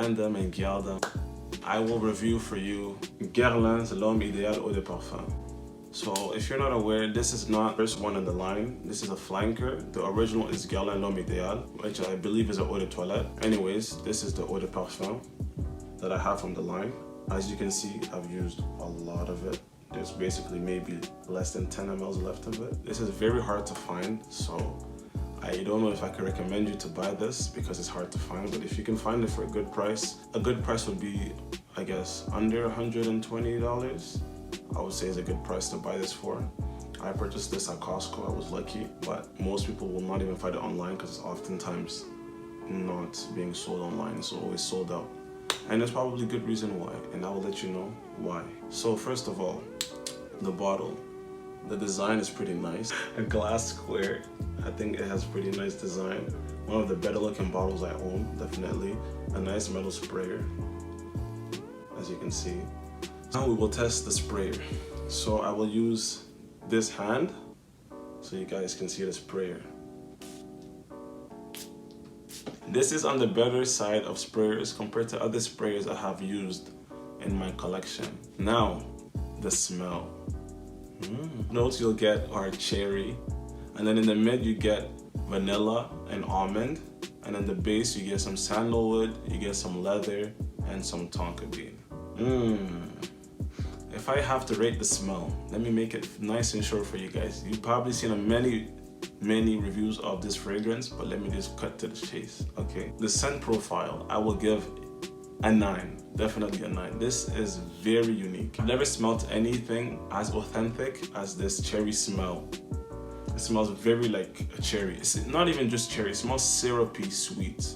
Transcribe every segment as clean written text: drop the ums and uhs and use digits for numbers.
find them and get them, I will review for you Guerlain's L'Homme Idéal Eau de Parfum. So if you're not aware, this is not the first one in the line. This is a flanker. The original is Guerlain L'Homme Idéal, which I believe is an eau de toilette. Anyways, this is the eau de parfum that I have from the line. As you can see, I've used a lot of it. There's basically maybe less than 10 ml left of it. This is very hard to find, so I don't know if I could recommend you to buy this because it's hard to find, but if you can find it for a good price would be, I guess, under $120. I would say is a good price to buy this for. I purchased this at Costco, I was lucky, but most people will not even find it online because it's oftentimes not being sold online. It's always sold out. And there's probably a good reason why, and I will let you know why. So first of all, the bottle. The design is pretty nice. A glass square. I think it has pretty nice design. One of the better looking bottles I own, definitely. A nice metal sprayer, as you can see. Now we will test the sprayer. So I will use this hand so you guys can see the sprayer. This is on the better side of sprayers compared to other sprayers I have used in my collection. Now, the smell. Notes you'll get are cherry, and then in the mid you get vanilla and almond, and in the base you get some sandalwood, you get some leather, and some tonka bean. If I have to rate the smell, let me make it nice and short for you guys. You've probably seen many reviews of this fragrance, but let me just cut to the chase, okay? The scent profile, I will give a 9, definitely a 9. This is very unique. I've never smelled anything as authentic as this cherry smell. It smells very like a cherry. It's not even just cherry, it smells syrupy sweet,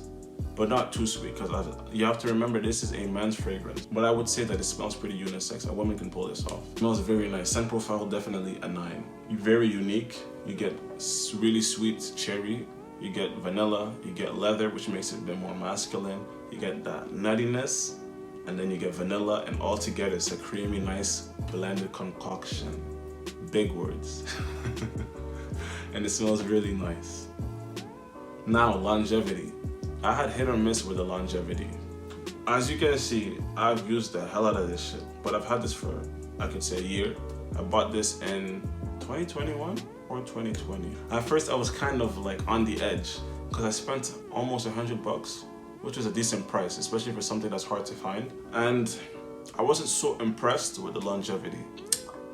but not too sweet, because you have to remember this is a man's fragrance. But I would say that it smells pretty unisex. A woman can pull this off. It smells very nice. Scent profile, definitely a 9. Very unique. You get really sweet cherry, you get vanilla, you get leather, which makes it a bit more masculine, you get that nuttiness, and then you get vanilla, and all together it's a creamy, nice blended concoction. Big words. And it smells really nice. Now, longevity. I had hit or miss with the longevity. As you can see, I've used the hell out of this shit, but I've had this for, I could say, a year. I bought this in 2021 or 2020. At first I was kind of like on the edge because I spent almost $100, which was a decent price, especially for something that's hard to find. And I wasn't so impressed with the longevity.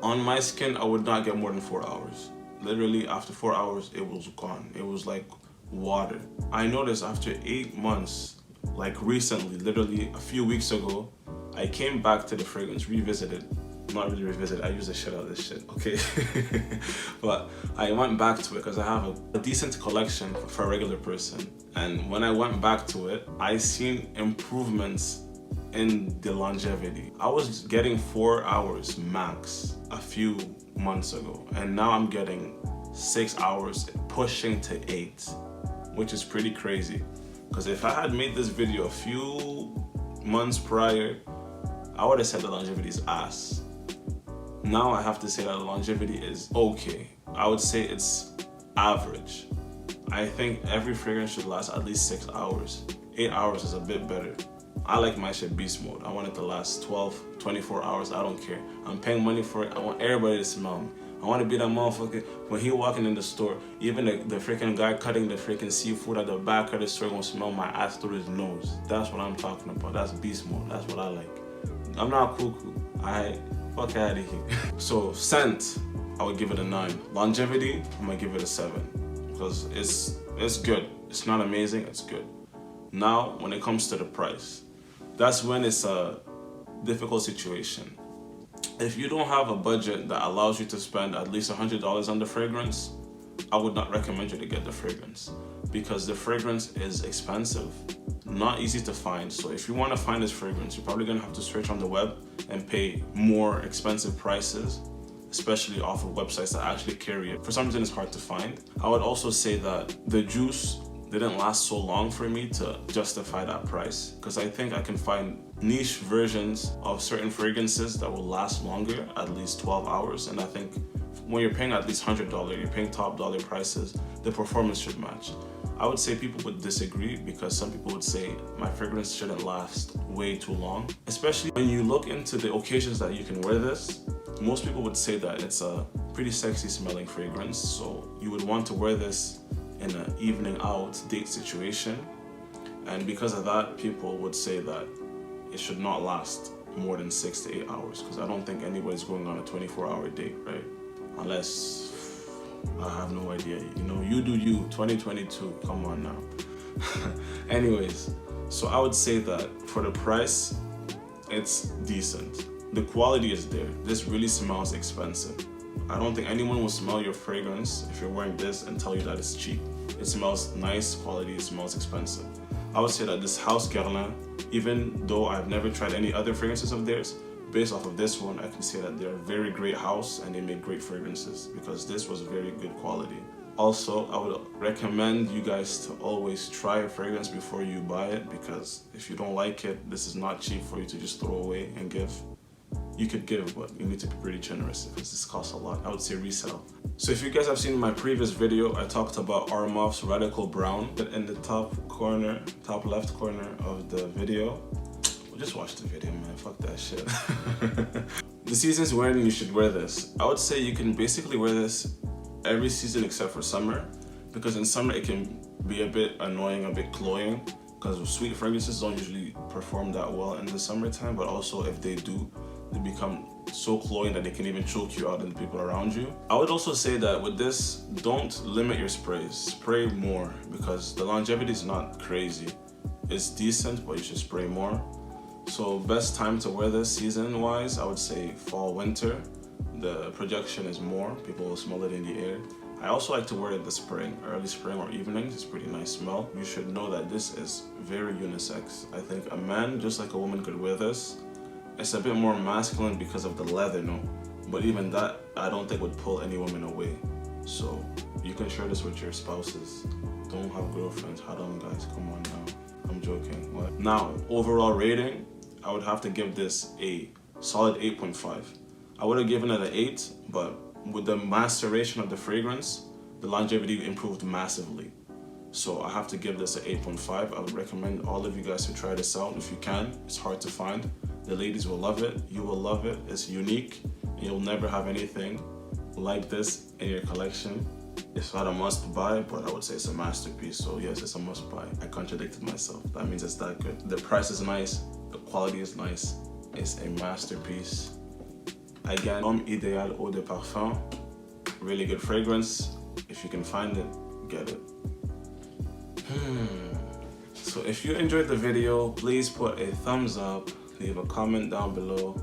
On my skin, I would not get more than 4 hours. Literally after 4 hours, it was gone. It was like water. I noticed after 8 months, like recently, literally a few weeks ago, I came back to the fragrance, revisited. Not really revisit, I use the shit out of this shit, okay? But I went back to it because I have a decent collection for a regular person. And when I went back to it, I seen improvements in the longevity. I was getting 4 hours max a few months ago, and now I'm getting 6 hours, pushing to 8, which is pretty crazy. Because if I had made this video a few months prior, I would have said the longevity is ass. Now I have to say that the longevity is okay. I would say it's average. I think every fragrance should last at least 6 hours. 8 hours is a bit better. I like my shit beast mode. I want it to last 12, 24 hours, I don't care. I'm paying money for it, I want everybody to smell me. I want to be that motherfucker when he walking in the store, even the freaking guy cutting the freaking seafood at the back of the store gonna smell my ass through his nose. That's what I'm talking about. That's beast mode. That's what I like. I'm not cuckoo. Fuck out of here. So scent, I would give it a 9. Longevity, I'm gonna give it a 7 because it's good. It's not amazing, it's good. Now, when it comes to the price, that's when it's a difficult situation. If you don't have a budget that allows you to spend at least $100 on the fragrance, I would not recommend you to get the fragrance because the fragrance is expensive, not easy to find. So if you want to find this fragrance, you're probably gonna have to search on the web and pay more expensive prices, especially off of websites that actually carry it. For some reason, it's hard to find. I would also say that the juice didn't last so long for me to justify that price because I think I can find niche versions of certain fragrances that will last longer, at least 12 hours. And I think when you're paying at least $100, you're paying top dollar prices, the performance should match. I would say people would disagree because some people would say my fragrance shouldn't last way too long. Especially when you look into the occasions that you can wear this, most people would say that it's a pretty sexy smelling fragrance. So you would want to wear this in an evening out date situation. And because of that, people would say that it should not last more than 6 to 8 hours, because I don't think anybody's going on a 24-hour date, right? Unless, I have no idea. You know, you do you, 2022, come on now. Anyways, so I would say that for the price, it's decent. The quality is there. This really smells expensive. I don't think anyone will smell your fragrance if you're wearing this and tell you that it's cheap. It smells nice quality, it smells expensive. I would say that this House Guerlain, even though I've never tried any other fragrances of theirs, based off of this one, I can say that they're a very great house and they make great fragrances because this was very good quality. Also, I would recommend you guys to always try a fragrance before you buy it, because if you don't like it, this is not cheap for you to just throw away and give. You could give, but you need to be pretty generous because this costs a lot. I would say resell. So if you guys have seen my previous video, I talked about Armaf's Radical Brown. In the top left corner of the video, well, just watch the video, man, fuck that shit. The season's when you should wear this. I would say you can basically wear this every season except for summer, because in summer it can be a bit annoying, a bit cloying, because sweet fragrances don't usually perform that well in the summertime, but also if they do, they become so cloying that they can even choke you out and the people around you. I would also say that with this, don't limit your sprays. Spray more because the longevity is not crazy. It's decent, but you should spray more. So best time to wear this season-wise, I would say fall, winter. The projection is more, people will smell it in the air. I also like to wear it in the spring, early spring or evenings. It's a pretty nice smell. You should know that this is very unisex. I think a man, just like a woman, could wear this. It's a bit more masculine because of the leather, no? But even that, I don't think would pull any woman away. So you can share this with your spouses. Don't have girlfriends, have them guys, come on now. I'm joking. What? Now, overall rating, I would have to give this a solid 8.5. I would have given it an 8, but with the maceration of the fragrance, the longevity improved massively. So I have to give this an 8.5. I would recommend all of you guys to try this out if you can. It's hard to find. The ladies will love it. You will love it. It's unique. You'll never have anything like this in your collection. It's not a must buy, but I would say it's a masterpiece. So yes, it's a must buy. I contradicted myself. That means it's that good. The price is nice. The quality is nice. It's a masterpiece. Again, Idéal Eau de Parfum. Really good fragrance. If you can find it, get it. So if you enjoyed the video, please put a thumbs up, leave a comment down below,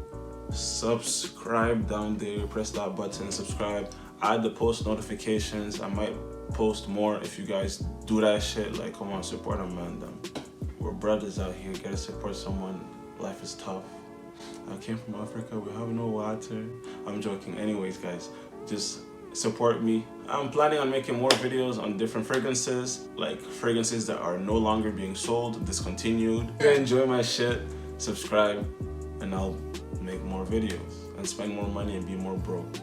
subscribe down there, press that button, subscribe, add the post notifications. I might post more if you guys do that shit. Like, come on, support a man, them. We're brothers out here, gotta support someone. Life is tough. I came from Africa, we have no water. I'm joking. Anyways, guys, just support me. I'm planning on making more videos on different fragrances, like fragrances that are no longer being sold, discontinued. If you enjoy my shit, subscribe, and I'll make more videos and spend more money and be more broke.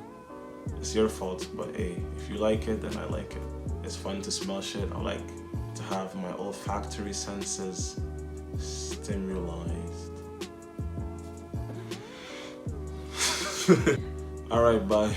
It's your fault, but hey, if you like it, then I like it. It's fun to smell shit. I like to have my olfactory senses stimulized. Alright, bye.